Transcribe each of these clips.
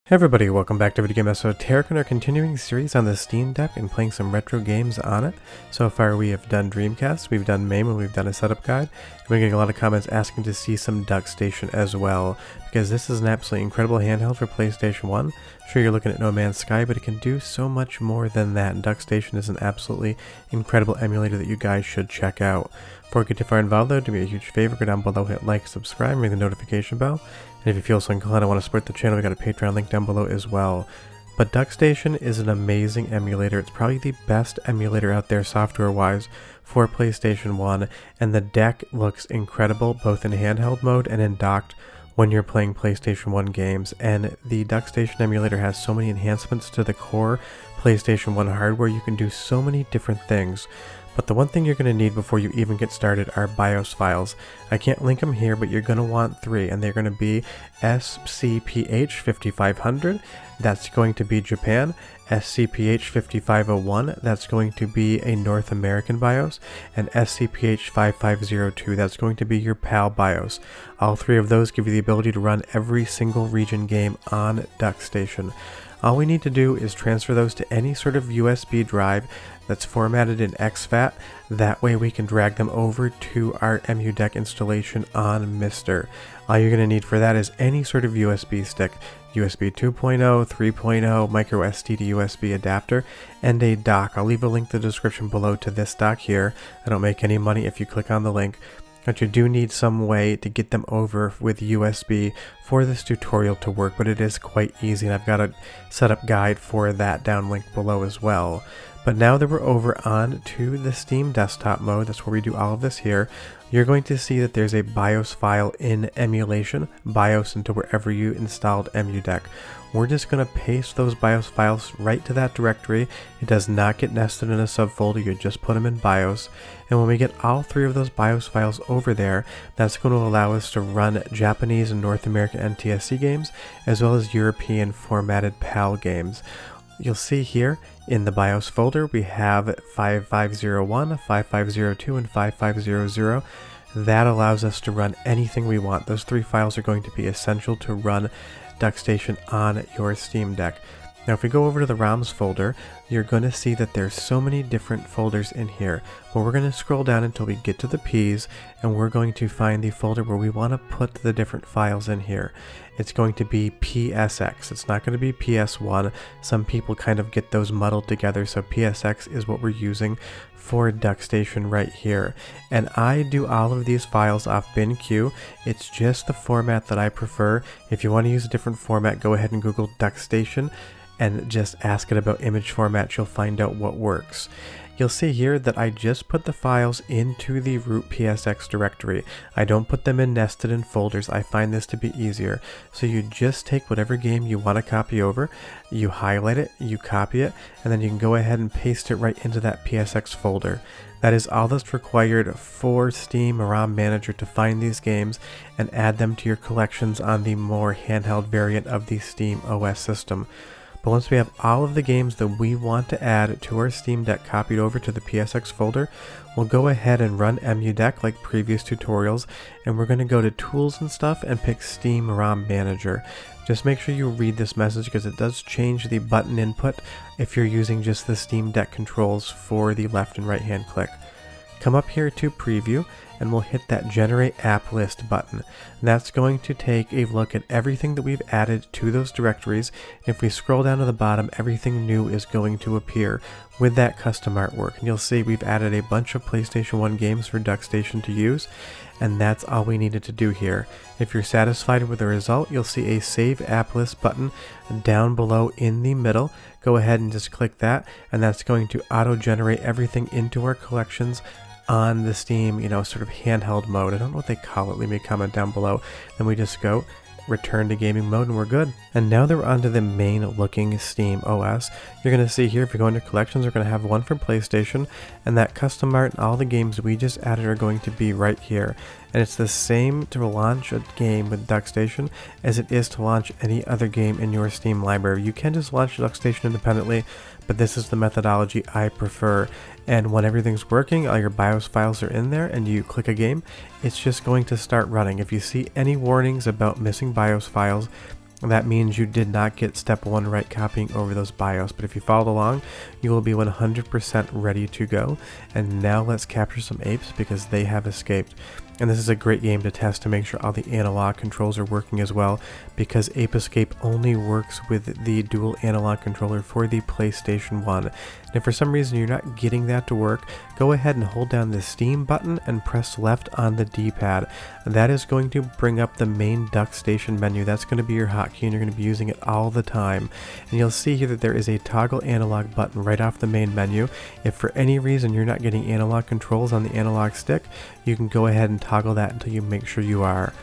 Hey everybody, welcome back to Video Game Esoteric and our continuing series on the Steam Deck and playing some retro games on it. So far we have done Dreamcast, we've done MAME, and we've done a setup guide. And we're getting a lot of comments asking to see some DuckStation as well, because this is an absolutely incredible handheld for PlayStation 1. Sure, you're looking at No Man's Sky, but it can do so much more than that, and DuckStation is an absolutely incredible emulator that you guys should check out. Before we get too far involved though, do me a huge favor, go down below, hit like, subscribe, ring the notification bell. And if you feel so inclined and want to support the channel, we got a Patreon link down below as well. But DuckStation is an amazing emulator. It's probably the best emulator out there software-wise for PlayStation 1, and the deck looks incredible both in handheld mode and in docked when you're playing PlayStation 1 games. And the DuckStation emulator has so many enhancements to the core PlayStation 1 hardware. You can do so many different things. But the one thing you're going to need before you even get started are BIOS files. I can't link them here, but you're going to want three, and they're going to be SCPH 5500, that's going to be Japan, SCPH 5501, that's going to be a North American BIOS, and SCPH 5502, that's going to be your PAL BIOS. All three of those give you the ability to run every single region game on DuckStation. All we need to do is transfer those to any sort of USB drive that's formatted in exFAT. That way we can drag them over to our Emu Deck installation on Mister. All you're going to need for that is any sort of USB stick, USB 2.0, 3.0, micro SD to USB adapter, and a dock. I'll leave a link in the description below to this dock here. I don't make any money if you click on the link. But you do need some way to get them over with USB for this tutorial to work, but it is quite easy, and I've got a setup guide for that down linked below as well. But now that we're over on to the Steam desktop mode, that's where we do all of this here, you're going to see that there's a BIOS file in Emulation, BIOS into wherever you installed EmuDeck. We're just going to paste those BIOS files right to that directory. It does not get nested in a subfolder, you just put them in BIOS. And when we get all three of those BIOS files over there, that's going to allow us to run Japanese and North American NTSC games, as well as European formatted PAL games. You'll see here in the BIOS folder we have 5501, 5502, and 5500. That allows us to run anything we want. Those three files are going to be essential to run DuckStation on your Steam Deck. Now if we go over to the ROMs folder, you're going to see that there's so many different folders in here. Well, we're going to scroll down until we get to the P's, and we're going to find the folder where we want to put the different files in here. It's going to be PSX. It's not going to be PS1. Some people kind of get those muddled together, so PSX is what we're using for DuckStation right here. And I do all of these files off BinQ. It's just the format that I prefer. If you want to use a different format, go ahead and Google DuckStation and just ask it about image format. You'll find out what works. You'll see here that I just put the files into the root PSX directory. I don't put them in nested in folders. I find this to be easier. So you just take whatever game you want to copy over, you highlight it, you copy it, and then you can go ahead and paste it right into that PSX folder. That is all that's required for Steam ROM Manager to find these games and add them to your collections on the more handheld variant of the Steam OS system. But once we have all of the games that we want to add to our Steam Deck copied over to the PSX folder, we'll go ahead and run EmuDeck like previous tutorials, and we're going to go to Tools and stuff and pick Steam ROM Manager. Just make sure you read this message because it does change the button input if you're using just the Steam Deck controls for the left and right hand click. Come up here to Preview, and we'll hit that Generate App List button. That's going to take a look at everything that we've added to those directories. If we scroll down to the bottom, everything new is going to appear with that custom artwork. And you'll see we've added a bunch of PlayStation 1 games for DuckStation to use, and that's all we needed to do here. If you're satisfied with the result, you'll see a Save App List button down below in the middle. Go ahead and just click that, and that's going to auto-generate everything into our collections on the Steam, sort of handheld mode. I don't know what they call it. Leave me a comment down below. Then we just go return to gaming mode and we're good. And now that we're onto the main looking Steam OS, you're going to see here if you go into collections, we're going to have one for PlayStation, and that custom art and all the games we just added are going to be right here. And it's the same to launch a game with DuckStation as it is to launch any other game in your Steam library. You can just launch DuckStation independently, but this is the methodology I prefer. And when everything's working, all your BIOS files are in there, and you click a game, it's just going to start running. If you see any warnings about missing BIOS files, that means you did not get step 1 right copying over those BIOS, but if you followed along, you will be 100% ready to go. And now let's capture some apes because they have escaped. And this is a great game to test to make sure all the analog controls are working as well, because Ape Escape only works with the dual analog controller for the PlayStation 1. And if for some reason you're not getting that to work, go ahead and hold down the Steam button and press left on the D-pad. That is going to bring up the main DuckStation menu. That's going to be your hotkey and you're going to be using it all the time. And you'll see here that there is a toggle analog button right off the main menu. If for any reason you're not getting analog controls on the analog stick, you can go ahead and toggle that until you make sure you are.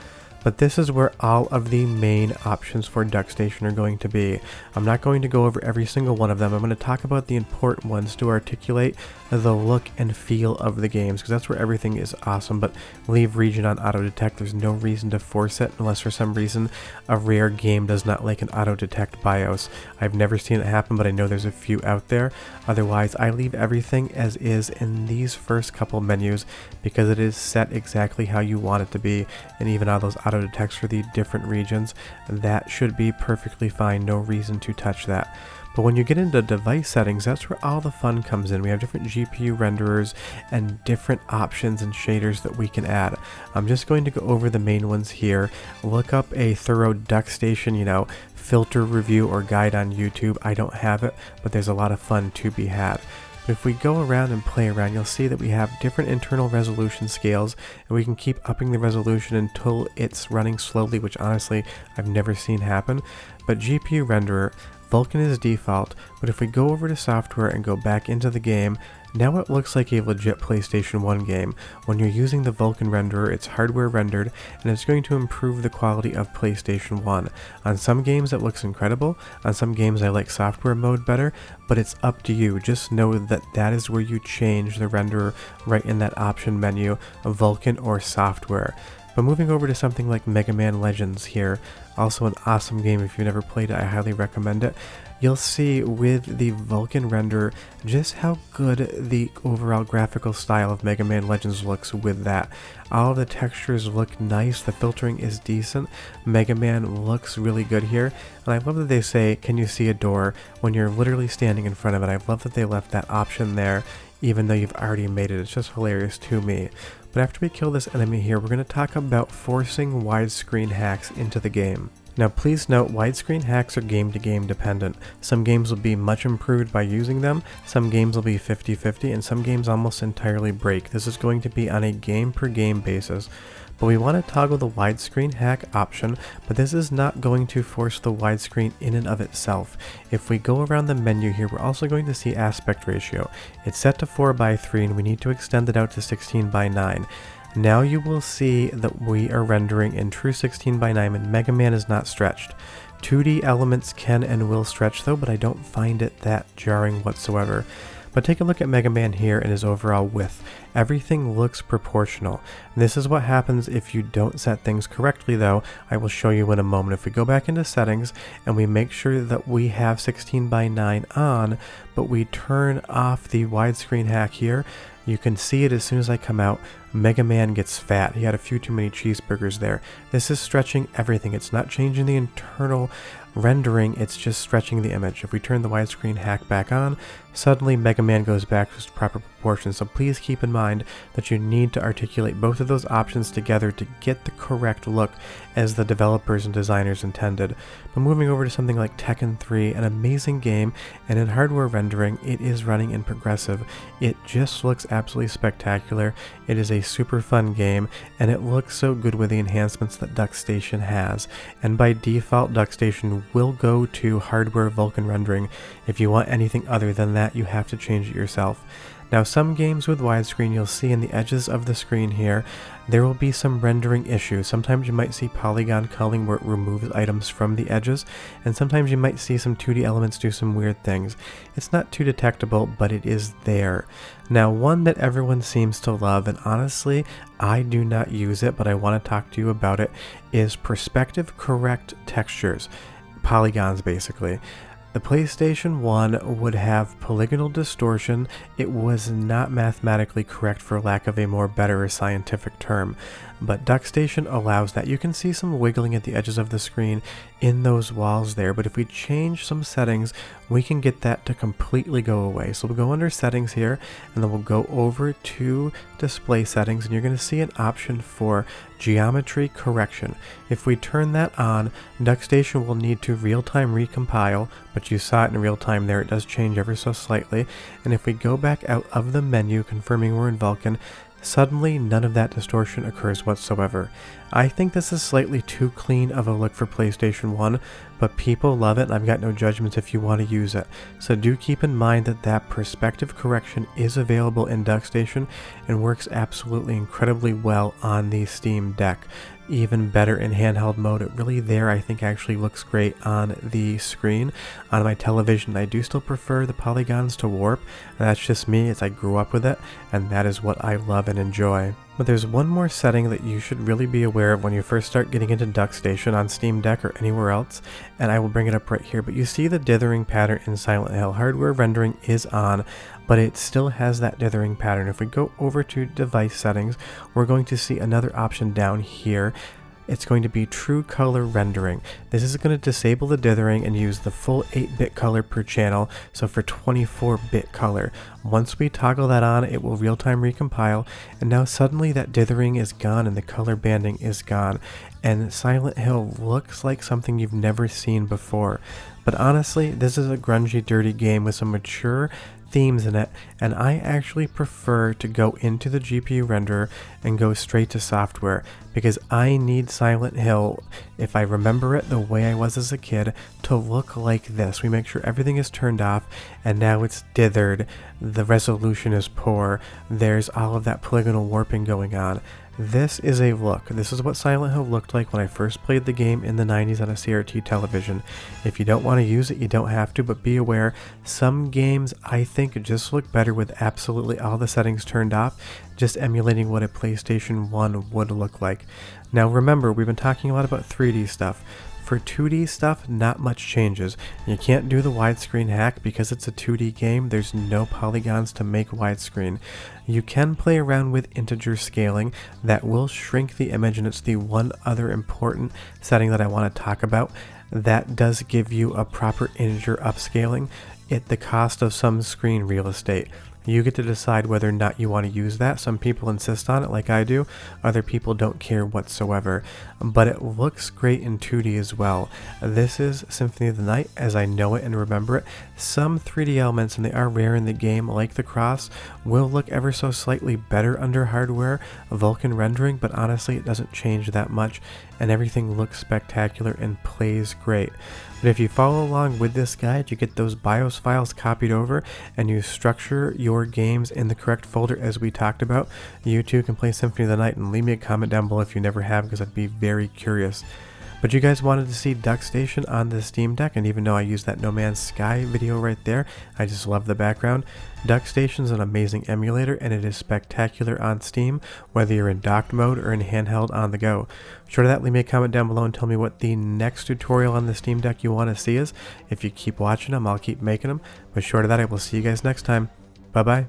But this is where all of the main options for DuckStation are going to be. I'm not going to go over every single one of them. I'm going to talk about the important ones to articulate the look and feel of the games, because that's where everything is awesome. But leave region on auto detect. There's no reason to force it unless for some reason a rare game does not like an auto detect BIOS. I've never seen it happen, but I know there's a few out there. Otherwise, I leave everything as is in these first couple menus because it is set exactly how you want it to be, and even all those auto detects for the different regions, that should be perfectly fine. No reason to touch that. But when you get into device settings, that's where all the fun comes in. We have different GPU renderers and different options and shaders that we can add. I'm just going to go over the main ones here. Look up a thorough DuckStation, filter review or guide on YouTube. I don't have it, but there's a lot of fun to be had. If we go around and play around, you'll see that we have different internal resolution scales, and we can keep upping the resolution until it's running slowly, which honestly I've never seen happen. But GPU renderer, Vulkan is default, but if we go over to software and go back into the game, now it looks like a legit PlayStation 1 game. When you're using the Vulkan renderer, it's hardware rendered, and it's going to improve the quality of PlayStation 1. On some games it looks incredible, on some games I like software mode better, but it's up to you. Just know that that is where you change the renderer right in that option menu of Vulkan or software. But moving over to something like Mega Man Legends here, also an awesome game. If you've never played it, I highly recommend it. You'll see with the Vulkan render just how good the overall graphical style of Mega Man Legends looks with that. All the textures look nice, the filtering is decent, Mega Man looks really good here, and I love that they say, can you see a door, when you're literally standing in front of it. I love that they left that option there, even though you've already made it. It's just hilarious to me. But after we kill this enemy here, we're going to talk about forcing widescreen hacks into the game. Now please note, widescreen hacks are game to game dependent. Some games will be much improved by using them, some games will be 50-50, and some games almost entirely break. This is going to be on a game per game basis. But we want to toggle the widescreen hack option, but this is not going to force the widescreen in and of itself. If we go around the menu here, we're also going to see aspect ratio. It's set to 4:3 and we need to extend it out to 16:9. Now you will see that we are rendering in true 16:9 and Mega Man is not stretched. 2D elements can and will stretch though, but I don't find it that jarring whatsoever. But take a look at Mega Man here and his overall width. Everything looks proportional. This is what happens if you don't set things correctly though. I will show you in a moment. If we go back into settings and we make sure that we have 16:9 on, but we turn off the widescreen hack here, you can see it as soon as I come out. Mega Man gets fat. He had a few too many cheeseburgers there. This is stretching everything. It's not changing the internal rendering, it's just stretching the image. If we turn the widescreen hack back on, suddenly Mega Man goes back to its proper proportions. So please keep in mind that you need to articulate both of those options together to get the correct look as the developers and designers intended. But moving over to something like Tekken 3, an amazing game, and in hardware rendering, it is running in progressive. It just looks absolutely spectacular. It is a super fun game, and it looks so good with the enhancements that DuckStation has. And by default, DuckStation will go to hardware Vulkan rendering. If you want anything other than that, you have to change it yourself. Now some games with widescreen, you'll see in the edges of the screen here, there will be some rendering issues. Sometimes you might see polygon culling where it removes items from the edges, and sometimes you might see some 2D elements do some weird things. It's not too detectable, but it is there. Now one that everyone seems to love, and honestly I do not use it, but I want to talk to you about it, is perspective correct textures. Polygons basically. The PlayStation 1 would have polygonal distortion. It was not mathematically correct, for lack of a more better or scientific term, but DuckStation allows that. You can see some wiggling at the edges of the screen in those walls there, but if we change some settings, we can get that to completely go away. So we'll go under settings here, and then we'll go over to display settings, and you're going to see an option for geometry correction. If we turn that on, DuckStation will need to real-time recompile, but you saw it in real time there, it does change ever so slightly. And if we go back out of the menu, confirming we're in Vulkan, suddenly none of that distortion occurs whatsoever. I think this is slightly too clean of a look for PlayStation 1, but people love it, and I've got no judgments if you want to use it. So do keep in mind that that perspective correction is available in DuckStation and works absolutely incredibly well on the Steam Deck. Even better in handheld mode. It really there I think actually looks great on the screen. On my television I do still prefer the polygons to warp, and that's just me as I grew up with it, and that is what I love and enjoy. But there's one more setting that you should really be aware of when you first start getting into DuckStation on Steam Deck or anywhere else, and I will bring it up right here. But you see the dithering pattern in Silent Hill. Hardware rendering is on, but it still has that dithering pattern. If we go over to device settings, we're going to see another option down here. It's going to be true color rendering. This is going to disable the dithering and use the full 8-bit color per channel, so for 24-bit color. Once we toggle that on, it will real-time recompile, and now suddenly that dithering is gone and the color banding is gone, and Silent Hill looks like something you've never seen before. But honestly, this is a grungy, dirty game with some mature themes in it, and I actually prefer to go into the GPU renderer and go straight to software, because I need Silent Hill, if I remember it the way I was as a kid, to look like this. We make sure everything is turned off, and now it's dithered, the resolution is poor, there's all of that polygonal warping going on. This is a look. This is what Silent Hill looked like when I first played the game in the 90s on a CRT television. If you don't want to use it, you don't have to, but be aware, some games I think just look better with absolutely all the settings turned off, just emulating what a PlayStation 1 would look like. Now remember, we've been talking a lot about 3D stuff. For 2D stuff, not much changes. You can't do the widescreen hack because it's a 2D game. There's no polygons to make widescreen. You can play around with integer scaling. That will shrink the image, and it's the one other important setting that I want to talk about. That does give you a proper integer upscaling at the cost of some screen real estate. You get to decide whether or not you want to use that. Some people insist on it like I do, other people don't care whatsoever, but it looks great in 2D as well. This is Symphony of the Night as I know it and remember it. Some 3D elements, and they are rare in the game, like the cross, will look ever so slightly better under hardware Vulkan rendering, but honestly it doesn't change that much, and everything looks spectacular and plays great. But if you follow along with this guide, you get those BIOS files copied over, and you structure your games in the correct folder as we talked about. You too can play Symphony of the Night, and leave me a comment down below if you never have, because I'd be very curious. But you guys wanted to see DuckStation on the Steam Deck, and even though I used that No Man's Sky video right there, I just love the background. DuckStation is an amazing emulator, and it is spectacular on Steam, whether you're in docked mode or in handheld on the go. Short of that, leave me a comment down below and tell me what the next tutorial on the Steam Deck you want to see is. If you keep watching them, I'll keep making them. But short of that, I will see you guys next time. Bye bye.